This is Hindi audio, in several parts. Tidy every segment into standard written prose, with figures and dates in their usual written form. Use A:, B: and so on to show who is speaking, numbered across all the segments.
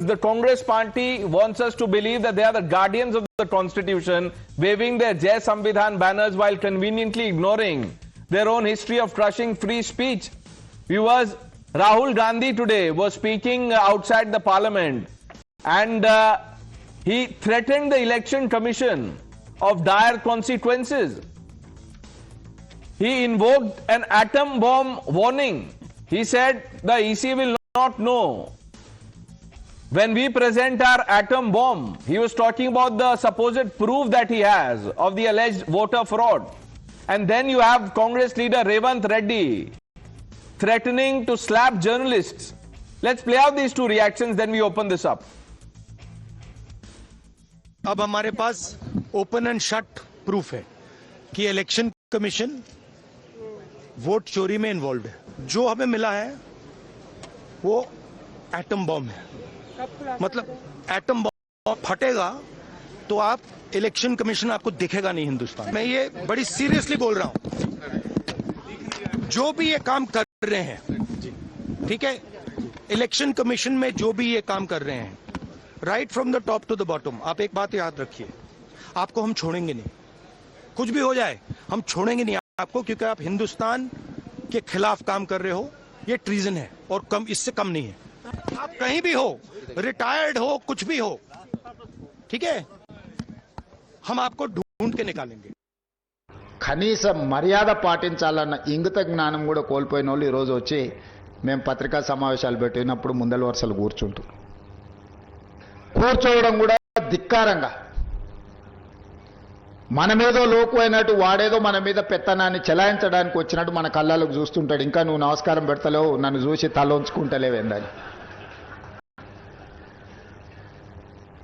A: The Congress party wants us to believe that they are the guardians of the constitution, waving their Jai Samvidhan banners while conveniently ignoring their own history of crushing free speech. Viewers, Rahul Gandhi today was speaking outside the parliament, and he threatened the election commission of dire consequences. He invoked an atom bomb warning. He said the EC will not know when we present our atom bomb. He was talking about the supposed proof that he has of the alleged voter fraud. And then you have Congress leader Revanth Reddy threatening to slap journalists. Let's play out these two reactions, then we open this up.
B: अब हमारे पास ओपन एंड शट प्रूफ है कि इलेक्शन कमीशन वोट चोरी में इन्वॉल्व है। जो हमें मिला है वो एटम बॉम्ब है। मतलब एटम बॉम्ब फटेगा तो आप इलेक्शन कमीशन आपको दिखेगा नहीं हिंदुस्तान। मैं ये बड़ी सीरियसली बोल रहा हूं। जो भी ये काम कर रहे हैं, ठीक है, इलेक्शन कमीशन में जो भी ये काम कर रहे हैं, right from the top to the bottom, आप एक बात याद रखिए, आपको हम छोड़ेंगे नहीं। कुछ भी हो जाए हम छोड़ेंगे नहीं आपको, क्योंकि आप हिंदुस्तान के खिलाफ काम कर रहे हो। ये ट्रीजन है और कम, इससे कम नहीं है। आप कहीं भी हो, रिटायर्ड हो, कुछ भी हो, ठीक है, हम आपको ढूंढ के निकालेंगे।
C: కనీస మర్యాద పాటించాలన్న ఇంగిత జ్ఞానం కూడా కోల్పోయిన వాళ్ళు ఈరోజు వచ్చి మేము పత్రికా సమావేశాలు పెట్టినప్పుడు ముందల వరుసలు కూర్చోవడం కూడా ధిక్కారంగా, మన మీదో లోకు అయినట్టు వాడేదో మన మీద పెత్తనాన్ని చెలాయించడానికి వచ్చినట్టు మన కళ్ళకు చూస్తుంటాడు. ఇంకా నువ్వు నమస్కారం పెడతలేవు, నన్ను చూసి తల ఉంచుకుంటలేవేందని.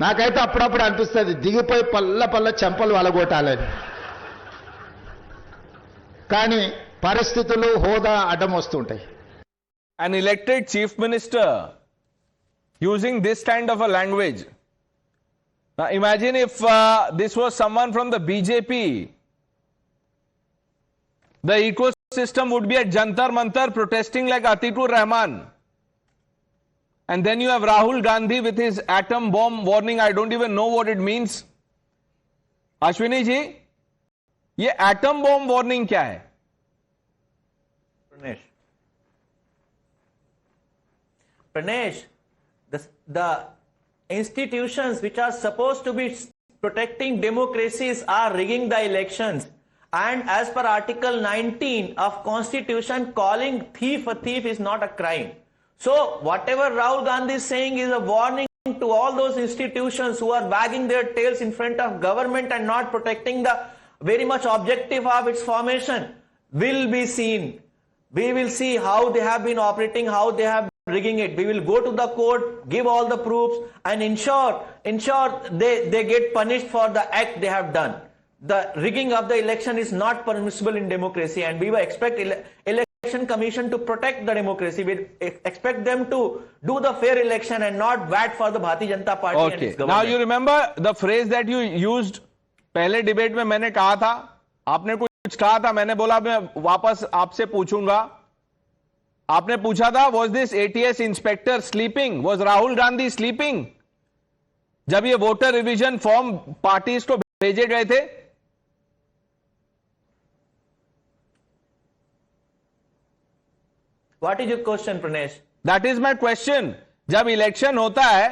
C: నాకైతే అప్పుడప్పుడు అనిపిస్తుంది దిగిపోయి పల్ల చెంపలు వలగొట్టాలని. కానీ పరిస్థితులు హోదా అడ్డం వస్తుంటాయి.
A: An elected chief minister using this kind of a language. Now imagine if this was someone from the BJP. The ecosystem would be at Jantar Mantar protesting like Atikur Rahman. And then you have Rahul Gandhi with his atom bomb warning. I don't even know what it means. Ashwini ji, ये एटम बॉम्ब वार्निंग क्या है?
D: Pranesh, the institutions which are supposed to be protecting democracies are rigging the elections, and as per Article 19 of Constitution, calling thief a thief is not a crime. So whatever Rahul Gandhi is saying is a warning to all those institutions who are wagging their tails in front of government and not protecting the very much objective of its formation. Will be seen. We will see how they have been operating, how they have been rigging it. We will go to the court, give all the proofs, and ensure they get punished for the act they have done. The rigging of the election is not permissible in democracy, and we will expect election commission to protect the democracy. We expect them to do the fair election and not wait for the Bharatiya Janata Party and its government.
A: Now you remember the phrase that you used. पहले डिबेट में मैंने कहा था, आपने कुछ कहा था, मैंने बोला मैं वापस आपसे पूछूंगा। आपने पूछा था, was this ATS inspector sleeping? Was Rahul Gandhi sleeping जब ये वोटर रिवीजन फॉर्म पार्टीज को भेजे गए थे?
D: What is your question, Pranesh?
A: That is my question. जब इलेक्शन होता है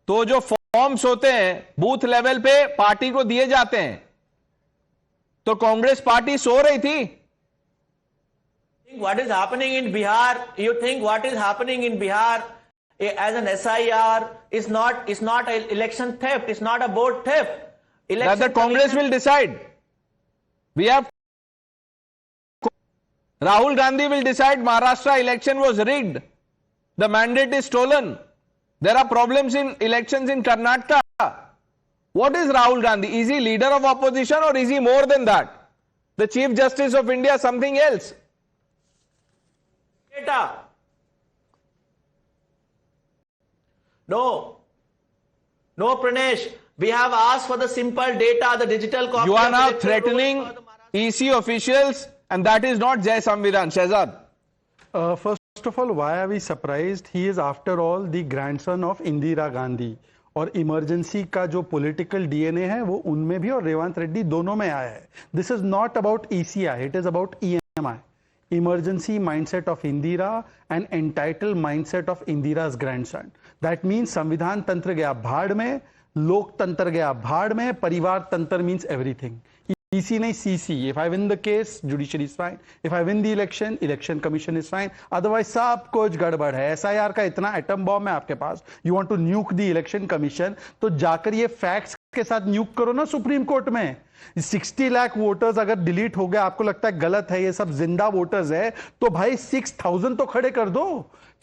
A: तो जो फॉर्म्स होते हैं बूथ लेवल पे पार्टी को दिए जाते हैं, तो कांग्रेस पार्टी सो रही थी।
D: What is happening in Bihar? You think what is happening in Bihar as an SIR is not an election theft? It's not a vote theft.
A: That the Congress will decide. We have Rahul Gandhi will decide Maharashtra election was rigged. The mandate is stolen. There are problems in elections in Karnataka. What is Rahul Gandhi? Is he leader of opposition or is he more than that? The Chief Justice of India, something else?
D: Data. No, Pranesh. We have asked for the simple data, the digital copy.
A: You are now threatening EC officials, and that is not Jai Samvidhan. Shehzad.
E: First First of all, why are we surprised? He is after all the grandson of Indira Gandhi. और इमरजेंसी का जो पॉलिटिकल डीएनए है वो उनमें भी और रेवंत रेड्डी दोनों में आया है. This is not about ECI, it is about EMI. Emergency mindset of Indira and entitle mindset of Indira's grandson. That means संविधान तंत्र गया भाड़ में, लोकतंत्र गया भाड़ में, परिवार तंत्र मीन्स एवरीथिंग. EC नहीं CC. If I win the case, judiciary is fine. If I win the election, election commission is fine. Otherwise सब कुछ गड़बड़ है. SIR का इतना एटम बॉम्ब है आपके पास. You want to nuke the election commission, तो जाकर ये फैक्ट्स के साथ न्यूक करो ना सुप्रीम कोर्ट में. 60 लाख वोटर्स अगर डिलीट हो गया, आपको लगता है गलत है, ये सब जिंदा वोटर्स है, तो भाई 6000 तो खड़े कर दो.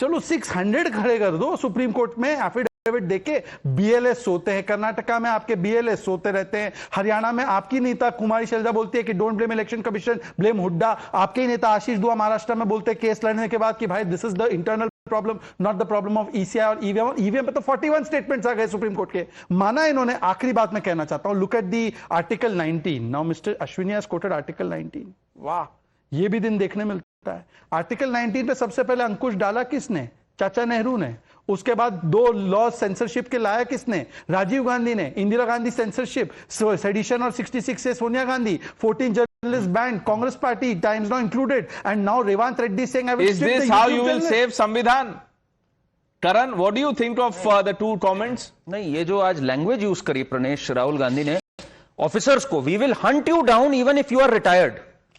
E: चलो 600 खड़े कर दो सुप्रीम कोर्ट में. एफिडेविट देके बीएलएस सोते हैं. कर्नाटका में आपके बीएलएस सोते रहते हैं. हरियाणा में आपकी नेता कुमारी शैलजा बोलती है कि don't blame election commission, blame Hooda. आपके ही नेता आशीष दुआ महाराष्ट्र में बोलते हैं केस लड़ने के बाद कि भाई this is the internal problem, not the problem of ECI और ईवीएम. और ईवीएम पे तो 41 स्टेटमेंट्स आ गए सुप्रीम कोर्ट के. माना इन्होंने. आखिरी बात मैं कहना चाहता हूं, look at the article 19. Now mister Ashwini has coated article 19. वाह, ये भी दिन देखने मिलता है. आर्टिकल 19 पे सबसे पहले अंकुश डाला किसने? चाचा नेहरू ने. उसके बाद 2 लॉ सेंसरशिप के लाया किसने? राजीव गांधी ने. इंदिरा गांधी सेंसरशिप, सेडिशन और 66 से Sonia Gandhi. 14 journalist band, Congress party, times now included, and now Revanth Reddy saying I will.
A: Is this how you will save संविधान? Karan, what do you think of the two comments?
F: नहीं, ये जो आज लैंग्वेज यूज करी प्रणेश राहुल गांधी ने ऑफिसर्स को, we will hunt you down even if you are retired.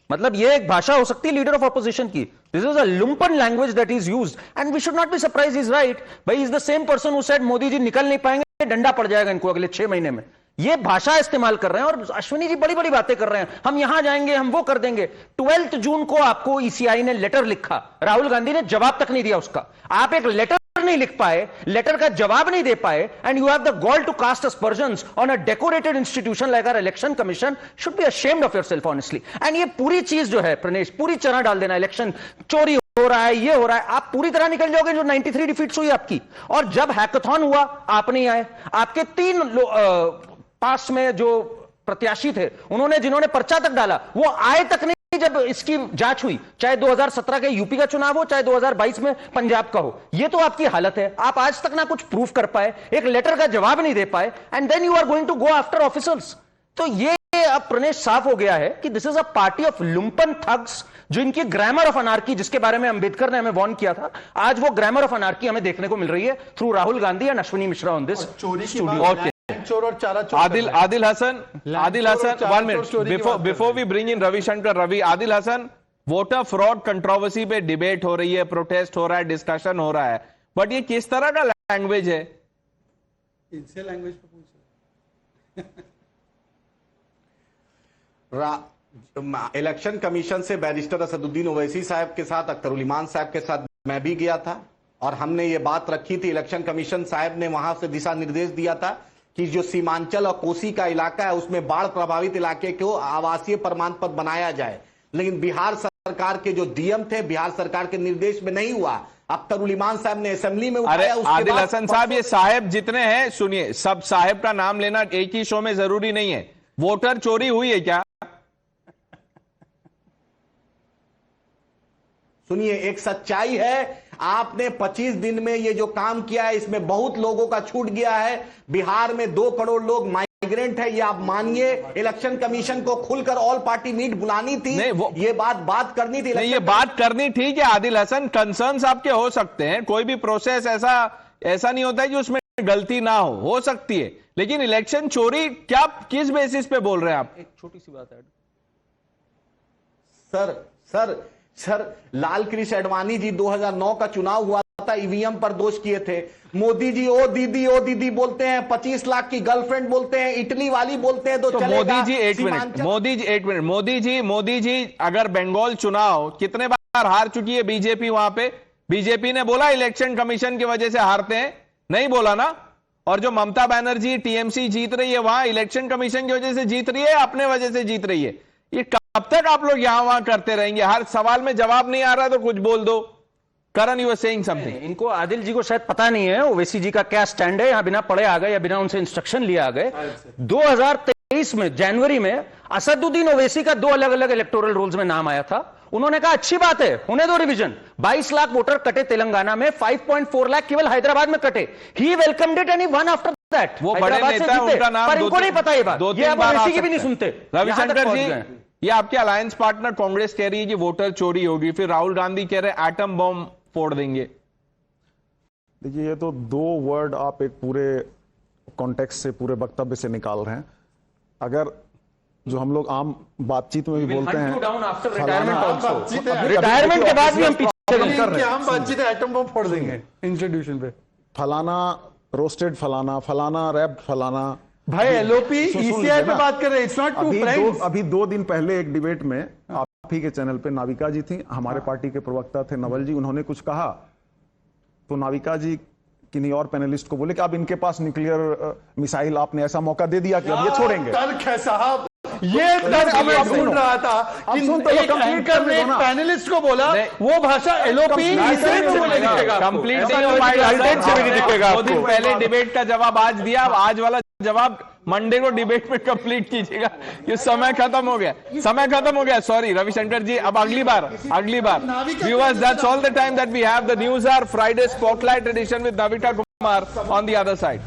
F: मतलब ये एक भाषा हो सकती है लीडर ऑफ ऑपोजिशन की. This is a lumpen language that is used and we should not be surprised. Is right भाई, is the same person who said Modi ji निकल नहीं पाएंगे, डंडा पड़ जाएगा इनको अगले 6 महीने में. ये भाषा इस्तेमाल कर रहे हैं और अश्विनी जी बड़ी बड़ी बातें कर रहे हैं. हम यहां जाएंगे, हम वो कर देंगे. 12 जून को आपको ईसीआई ने लेटर लिखा, राहुल गांधी ने जवाब तक नहीं दिया उसका. आप एक लेटर नहीं लिख पाए, लेटर का जवाब नहीं दे पाए, and you have the gall to cast aspersions on a decorated institution like our election commission. Should be ashamed of yourself honestly. And ये पूरी चीज जो है प्रणेश, पूरी चना डाल देना. इलेक्शन चोरी हो रहा है, ये हो रहा है, आप पूरी तरह निकल जाओगे जो 93 डिफीट्स हुई आपकी. और जब हैकाथॉन हुआ आप नहीं आए. आपके 3 पास में जो प्रत्याशी थे, उन्होंने जिन्होंने पर्चा तक डाला, वो आए तक नहीं जब इसकी जांच हुई. चाहे 2017 के यूपी का चुनाव हो, चाहे 2022 में पंजाब का हो. ये तो आपकी हालत है. आप आज तक ना कुछ प्रूफ कर पाए, एक लेटर का जवाब नहीं दे पाए, and then you are going to go after officers. तो ये अब प्रणेश साफ हो गया है कि this is a party of lumpen thugs, जो इनकी ग्रामर ऑफ अनार्की, जिसके बारे में अंबेडकर ने हमें वार्न किया था, आज वो ग्रामर ऑफ अनार्की हमें देखने को मिल रही है through Rahul Gandhi and Ashwini Mishra on this studio.
E: चोर और चारा चोर.
A: Adil Hassan, 1 minute before we bring in Ravi Shankar. Adil Hassan, voter fraud controversy पे डिबेट हो रही है, प्रोटेस्ट हो रहा है, डिस्कशन हो रहा है, बट ये किस तरह का लैंग्वेज है?
E: इनसे लैंग्वेज पे पूछ.
G: इलेक्शन कमीशन से बैरिस्टर असदुद्दीन ओवैसी साहब के साथ, अख्तर उल इमान साहब के साथ मैं भी गया था और हमने ये बात रखी थी. इलेक्शन कमीशन साहब ने वहां से दिशा निर्देश दिया था कि जो सीमांचल और कोसी का इलाका है उसमें बाढ़ प्रभावित इलाके को आवासीय प्रमाण पत्र बनाया जाए. लेकिन बिहार सरकार के जो डीएम थे, बिहार सरकार के निर्देश में नहीं हुआ. अख्तर उल इमान साहब ने असेंबली में उठाया.
A: आदिल हसन साहब, ये साहब जितने हैं, सुनिए, सब साहब का नाम लेना एक ही शो में जरूरी नहीं है. वोटर चोरी हुई है क्या?
G: सुनिए, एक सच्चाई है. आपने 25 दिन में ये जो काम किया है, इसमें बहुत लोगों का छूट गया है. बिहार में 2 करोड़ लोग माइग्रेंट है, ये आप मानिए. इलेक्शन कमीशन को खुलकर ऑल पार्टी मीट बुलानी थी. ये बात करनी थी.
A: नहीं, ये बात करनी ठीक है आदिल हसन. कंसर्न्स आपके हो सकते हैं, कोई भी प्रोसेस ऐसा नहीं होता है कि उसमें गलती ना हो सकती है. लेकिन इलेक्शन चोरी क्या, किस बेसिस पे बोल रहे हैं आप?
F: एक छोटी सी बात है
G: सर, लाल कृष्ण आडवाणी जी 2009 का चुनाव हुआ था, ईवीएम पर दोष किए थे. मोदी जी ओ दीदी बोलते हैं, 25 लाख की गर्लफ्रेंड बोलते हैं, इटली वाली बोलते हैं, तो
A: मोदी जी एक मिनट, मोदी जी अगर बंगाल चुनाव कितने बार हार चुकी है बीजेपी, वहां पे बीजेपी ने बोला इलेक्शन कमीशन की वजह से हारते हैं? नहीं बोला ना. और जो ममता बनर्जी टीएमसी जीत रही है, वहां इलेक्शन कमीशन की वजह से जीत रही है, अपने वजह से जीत रही है. ये कब तक आप लोग यहां वहां करते रहेंगे? हर सवाल में जवाब नहीं आ रहा तो कुछ बोल दो. करण, यू आर सेइंग समथिंग.
F: इनको आदिल जी को शायद पता नहीं है ओवैसी जी का क्या स्टैंड है. यहां बिना पढ़े आ गए या बिना उनसे इंस्ट्रक्शन लिए आ गए. 2023 में जनवरी में असदुद्दीन ओवैसी का 2 अलग अलग इलेक्टोरल रोल्स में नाम आया था उन्होंने कहा अच्छी बात है, होने दो रिवीजन। 22 लाख वोटर कटे तेलंगाना में, 5.4 लाख केवल हैदराबाद में कटे। He welcomed it and he won after that.
A: वो बड़े नेता है, उनका नाम
F: पर इनको नहीं पता ये बात, ये अब ओवैसी की भी नहीं सुनते।
A: रविशंकर जी, ये आपके अलायंस पार्टनर कांग्रेस कह रही है कि वोटर चोरी होगी, फिर राहुल गांधी कह रहे हैं एटम बॉम्ब फोड़ देंगे।
H: देखिए, ये तो दो वर्ड आप एक पूरे कॉन्टेक्स्ट से, पूरे वक्तव्य से निकाल रहे हैं। अगर जो हम लोग आम बातचीत में भी बोलते हैं,
F: रिटायरमेंट के बाद भी हम पीछे
E: कर रहे हैं, हम बातचीत एटम बम फोड़ देंगे इंस्टीट्यूशन पे।
H: फलाना रोस्टेड, फलाना रैप, फलाना।
E: भाई एलओपी ईसीआई पे बात कर रहे हैं, इट्स नॉट टू फ्रेंड्स।
H: अभी 2 दिन पहले एक डिबेट में आप ही के चैनल पे नाविका जी थी, हमारे पार्टी के प्रवक्ता थे नवल जी, उन्होंने कुछ कहा तो नाविका जी किन्हीं और पैनलिस्ट को बोले कि अब इनके पास न्यूक्लियर मिसाइल, आपने ऐसा मौका दे दिया कि अब ये छोड़ेंगे।
E: तर्क है साहब, ये तर्क मैं सुन रहा था कि एक एंकर ने एक पैनलिस्ट को बोला वो भाषा एलओपी इसे दिखेगा,
A: कंप्लीट नहीं हो पाएगा। 2 दिन पहले डिबेट का जवाब आज दिया, अब आज वाला जवाब मंडे को डिबेट में कंप्लीट कीजिएगा। ये समय खत्म हो गया, समय खत्म हो गया। सॉरी रविशंकर जी, अब अगली बार viewers, that's all the time that we have. The news hour Friday spotlight edition with Navita Kumar on the other side.